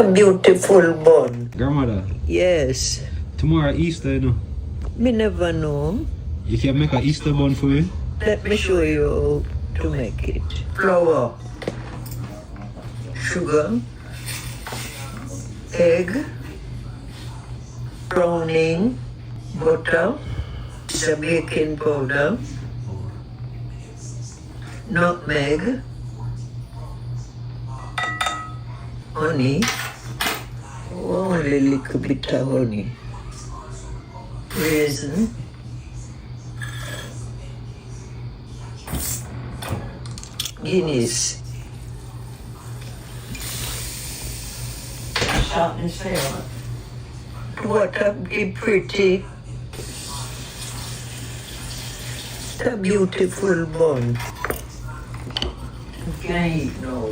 A beautiful bun. Grandmother, Yes. tomorrow Easter, you know. Me never know. You can make an Easter bun for me. Let me show you how to make it. Flour, sugar, egg, browning, butter, Jamaican powder, nutmeg, honey, only a little bit of honey, raisin, Guinness, salt and pepper. Water be pretty. It's a beautiful bun. You can eat now.